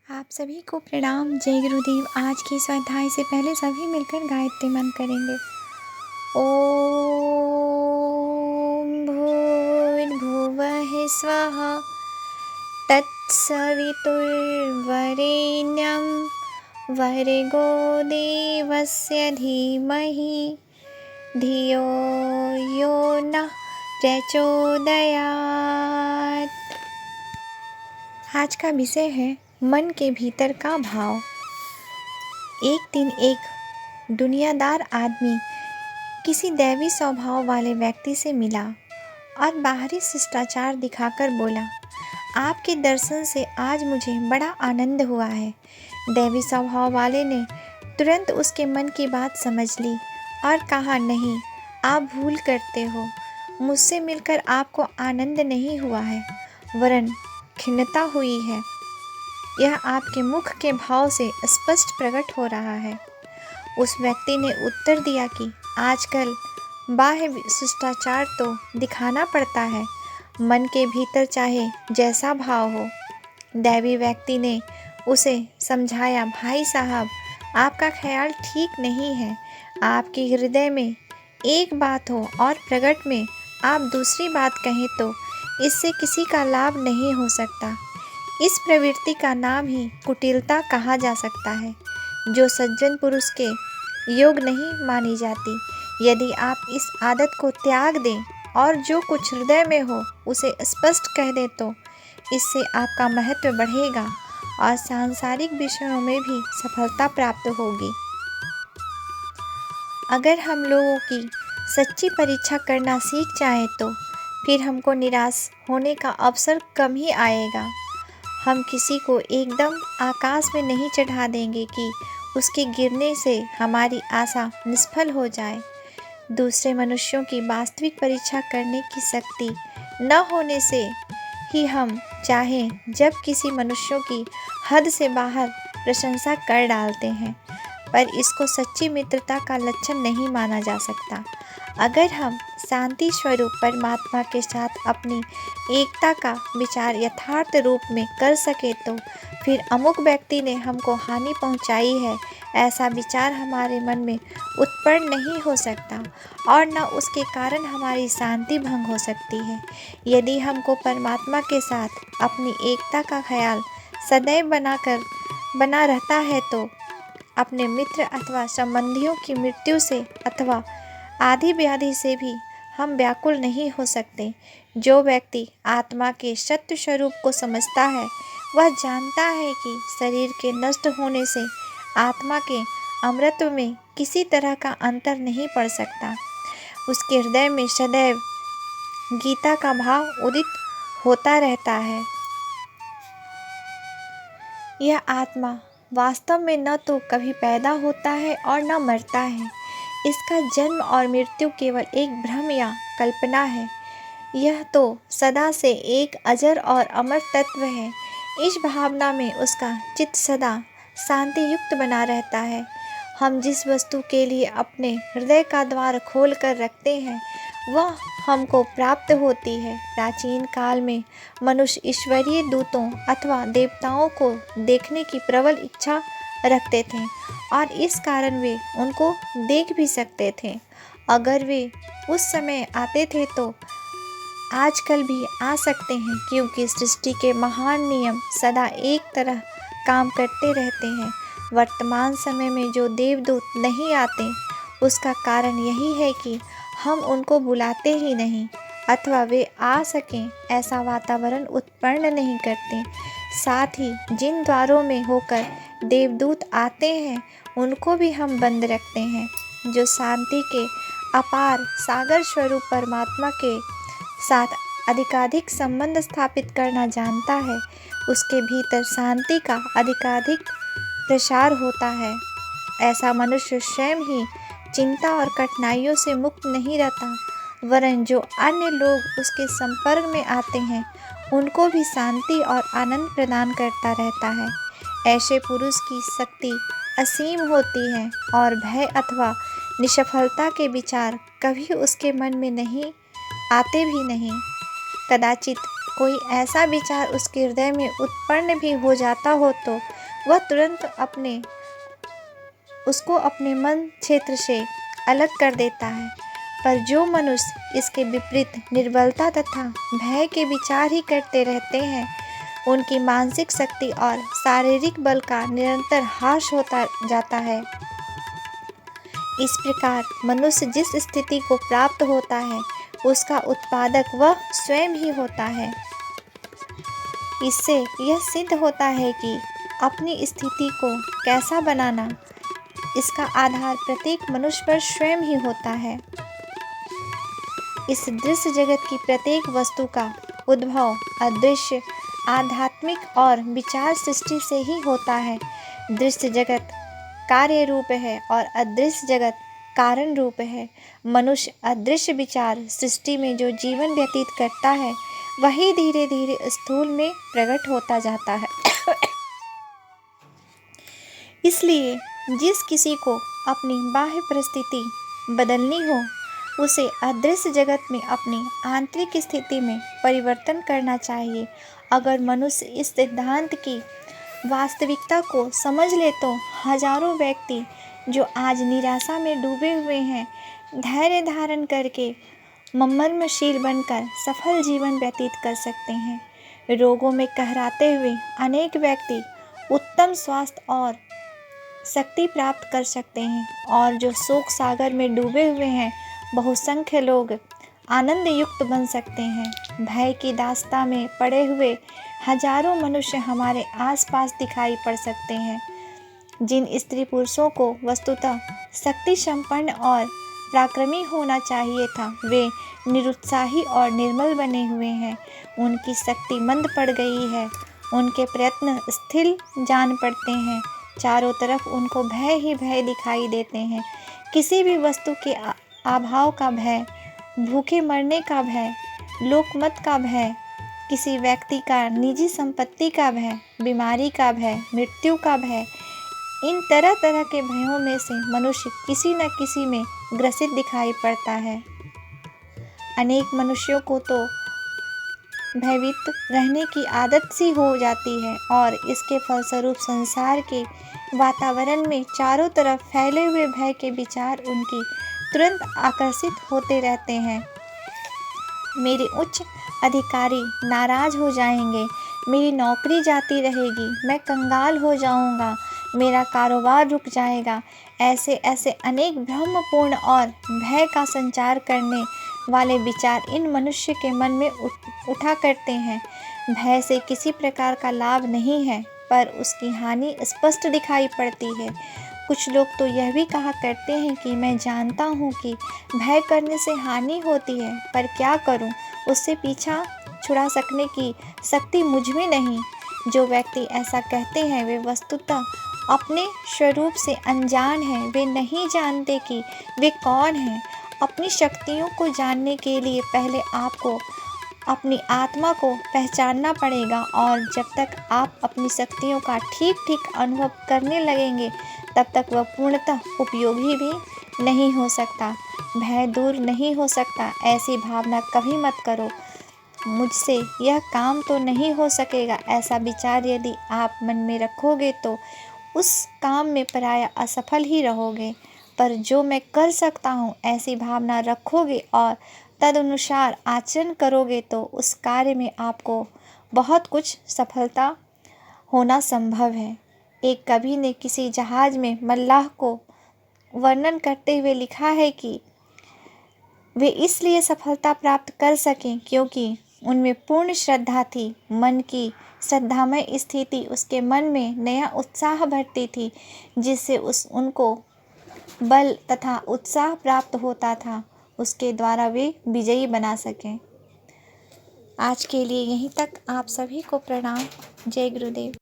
आप सभी को प्रणाम। जय गुरुदेव। आज की इस अध्याय से पहले सभी मिलकर गायत्री मंत्र करेंगे। ओम भूर्भुवः स्वः तत्सवितुर्वरेण्यं भर्गो देवस्य धीमहि धियो यो नः प्रचोदयात्। आज का विषय है मन के भीतर का भाव। एक दिन एक दुनियादार आदमी किसी दैवी स्वभाव वाले व्यक्ति से मिला और बाहरी शिष्टाचार दिखाकर बोला, आपके दर्शन से आज मुझे बड़ा आनंद हुआ है। दैवी स्वभाव वाले ने तुरंत उसके मन की बात समझ ली और कहा, नहीं, आप भूल करते हो। मुझसे मिलकर आपको आनंद नहीं हुआ है, वरन खिन्नता हुई है। यह आपके मुख के भाव से स्पष्ट प्रकट हो रहा है। उस व्यक्ति ने उत्तर दिया कि आजकल बाह्य शिष्टाचार तो दिखाना पड़ता है, मन के भीतर चाहे जैसा भाव हो। दैवी व्यक्ति ने उसे समझाया, भाई साहब, आपका ख्याल ठीक नहीं है। आपके हृदय में एक बात हो और प्रकट में आप दूसरी बात कहें तो इससे किसी का लाभ नहीं हो सकता। इस प्रवृत्ति का नाम ही कुटिलता कहा जा सकता है, जो सज्जन पुरुष के योग नहीं मानी जाती। यदि आप इस आदत को त्याग दें और जो कुछ हृदय में हो उसे स्पष्ट कह दें तो इससे आपका महत्व बढ़ेगा और सांसारिक विषयों में भी सफलता प्राप्त होगी। अगर हम लोगों की सच्ची परीक्षा करना सीख जाएं तो फिर हमको निराश होने का अवसर कम ही आएगा। हम किसी को एकदम आकाश में नहीं चढ़ा देंगे कि उसके गिरने से हमारी आशा निष्फल हो जाए। दूसरे मनुष्यों की वास्तविक परीक्षा करने की शक्ति न होने से ही हम चाहें जब किसी मनुष्यों की हद से बाहर प्रशंसा कर डालते हैं, पर इसको सच्ची मित्रता का लक्षण नहीं माना जा सकता। अगर हम शांति स्वरूप परमात्मा के साथ अपनी एकता का विचार यथार्थ रूप में कर सके तो फिर अमुक व्यक्ति ने हमको हानि पहुंचाई है, ऐसा विचार हमारे मन में उत्पन्न नहीं हो सकता और न उसके कारण हमारी शांति भंग हो सकती है। यदि हमको परमात्मा के साथ अपनी एकता का ख्याल सदैव बना रहता है तो अपने मित्र अथवा संबंधियों की मृत्यु से अथवा आदि व्याधि से भी हम व्याकुल नहीं हो सकते। जो व्यक्ति आत्मा के सत्य स्वरूप को समझता है वह जानता है कि शरीर के नष्ट होने से आत्मा के अमृत में किसी तरह का अंतर नहीं पड़ सकता। उसके हृदय में सदैव गीता का भाव उदित होता रहता है। यह आत्मा वास्तव में न तो कभी पैदा होता है और न मरता है। इसका जन्म और मृत्यु केवल एक भ्रम या कल्पना है। यह तो सदा से एक अजर और अमर तत्व है। इस भावना में उसका चित्त सदा शांति युक्त बना रहता है। हम जिस वस्तु के लिए अपने हृदय का द्वार खोल कर रखते हैं वह हमको प्राप्त होती है। प्राचीन काल में मनुष्य ईश्वरीय दूतों अथवा देवताओं को देखने की प्रबल इच्छा रखते थे और इस कारण वे उनको देख भी सकते थे। अगर वे उस समय आते थे तो आजकल भी आ सकते हैं, क्योंकि सृष्टि के महान नियम सदा एक तरह काम करते रहते हैं। वर्तमान समय में जो देवदूत नहीं आते उसका कारण यही है कि हम उनको बुलाते ही नहीं अथवा वे आ सकें ऐसा वातावरण उत्पन्न नहीं करते। साथ ही जिन द्वारों में होकर देवदूत आते हैं उनको भी हम बंद रखते हैं। जो शांति के अपार सागर स्वरूप परमात्मा के साथ अधिकाधिक संबंध स्थापित करना जानता है उसके भीतर शांति का अधिकाधिक प्रसार होता है। ऐसा मनुष्य स्वयं ही चिंता और कठिनाइयों से मुक्त नहीं रहता, वरन जो अन्य लोग उसके संपर्क में आते हैं उनको भी शांति और आनंद प्रदान करता रहता है। ऐसे पुरुष की शक्ति असीम होती है और भय अथवा निष्फलता के विचार कभी उसके मन में नहीं आते भी नहीं। कदाचित कोई ऐसा विचार उसके हृदय में उत्पन्न भी हो जाता हो तो वह तुरंत उसको अपने मन क्षेत्र से अलग कर देता है। पर जो मनुष्य इसके विपरीत निर्बलता तथा भय के विचार ही करते रहते हैं, उनकी मानसिक शक्ति और शारीरिक बल का निरंतर ह्रास होता जाता है। इस प्रकार मनुष्य जिस स्थिति को प्राप्त होता है, उसका उत्पादक वह स्वयं ही होता है। इससे यह सिद्ध होता है कि अपनी स्थिति को कैसा बनाना, इसका आधार प्रत्येक मनुष्य पर स्वयं ही होता है। इस दृश्य जगत की प्रत्येक वस्तु का उद्भव अदृश्य, आध्यात्मिक और विचार सृष्टि से ही होता है। दृश्य जगत कार्य रूप है और अदृश्य जगत कारण रूप है। मनुष्य अदृश्य विचार सृष्टि में जो जीवन व्यतीत करता है, वही धीरे धीरे स्थूल में प्रकट होता जाता है। इसलिए जिस किसी को अपनी बाह्य परिस्थिति बदलनी हो, उसे अदृश्य जगत में अपनी आंतरिक स्थिति में परिवर्तन करना चाहिए। अगर मनुष्य इस सिद्धांत की वास्तविकता को समझ ले तो हजारों व्यक्ति जो आज निराशा में डूबे हुए हैं, धैर्य धारण करके मर्मशील बनकर सफल जीवन व्यतीत कर सकते हैं। रोगों में कहराते हुए अनेक व्यक्ति उत्तम स्वास्थ्य और शक्ति प्राप्त कर सकते हैं, और जो शोक सागर में डूबे हुए हैं, बहुसंख्य लोग आनंद युक्त बन सकते हैं। भय की दास्ता में पड़े हुए हजारों मनुष्य हमारे आसपास दिखाई पड़ सकते हैं। जिन स्त्री पुरुषों को वस्तुतः शक्ति संपन्न और पराक्रमी होना चाहिए था, वे निरुत्साही और निर्मल बने हुए हैं। उनकी शक्ति मंद पड़ गई है, उनके प्रयत्न स्थिर जान पड़ते हैं। चारों तरफ उनको भय ही भय दिखाई देते हैं। किसी भी वस्तु के अभाव का भय, भूखे मरने का भय, लोकमत का भय, किसी व्यक्ति का निजी संपत्ति का भय, बीमारी का भय, मृत्यु का भय, इन तरह तरह के भयों में से मनुष्य किसी न किसी में ग्रसित दिखाई पड़ता है। अनेक मनुष्यों को तो भयभीत रहने की आदत सी हो जाती है और इसके फलस्वरूप संसार के वातावरण में चारों तरफ फैले हुए भय के विचार उनकी तुरंत आकर्षित होते रहते हैं। मेरे उच्च अधिकारी नाराज हो जाएंगे, मेरी नौकरी जाती रहेगी, मैं कंगाल हो जाऊंगा, मेरा कारोबार रुक जाएगा। ऐसे ऐसे अनेक भ्रमपूर्ण और भय का संचार करने वाले विचार इन मनुष्य के मन में उठा करते हैं। भय से किसी प्रकार का लाभ नहीं है, पर उसकी हानि स्पष्ट दिखाई पड़ती है। कुछ लोग तो यह भी कहा करते हैं कि मैं जानता हूँ कि भय करने से हानि होती है, पर क्या करूँ, उससे पीछा छुड़ा सकने की शक्ति मुझ में नहीं। जो व्यक्ति ऐसा कहते हैं, वे वस्तुतः अपने स्वरूप से अनजान हैं। वे नहीं जानते कि वे कौन हैं। अपनी शक्तियों को जानने के लिए पहले आपको अपनी आत्मा को पहचानना पड़ेगा, और जब तक आप अपनी शक्तियों का ठीक ठीक अनुभव करने लगेंगे, तब तक वह पूर्णतः उपयोगी भी नहीं हो सकता। भय दूर नहीं हो सकता, ऐसी भावना कभी मत करो। मुझसे यह काम तो नहीं हो सकेगा, ऐसा विचार यदि आप मन में रखोगे तो उस काम में प्रायः असफल ही रहोगे। पर जो मैं कर सकता हूँ, ऐसी भावना रखोगे और तदनुसार आचरण करोगे तो उस कार्य में आपको बहुत कुछ सफलता होना संभव है। एक कवि ने किसी जहाज में मल्लाह को वर्णन करते हुए लिखा है कि वे इसलिए सफलता प्राप्त कर सकें क्योंकि उनमें पूर्ण श्रद्धा थी। मन की श्रद्धामय स्थिति उसके मन में नया उत्साह भरती थी, जिससे उनको बल तथा उत्साह प्राप्त होता था, उसके द्वारा वे विजयी बना सकें। आज के लिए यहीं तक। आप सभी को प्रणाम। जय गुरुदेव।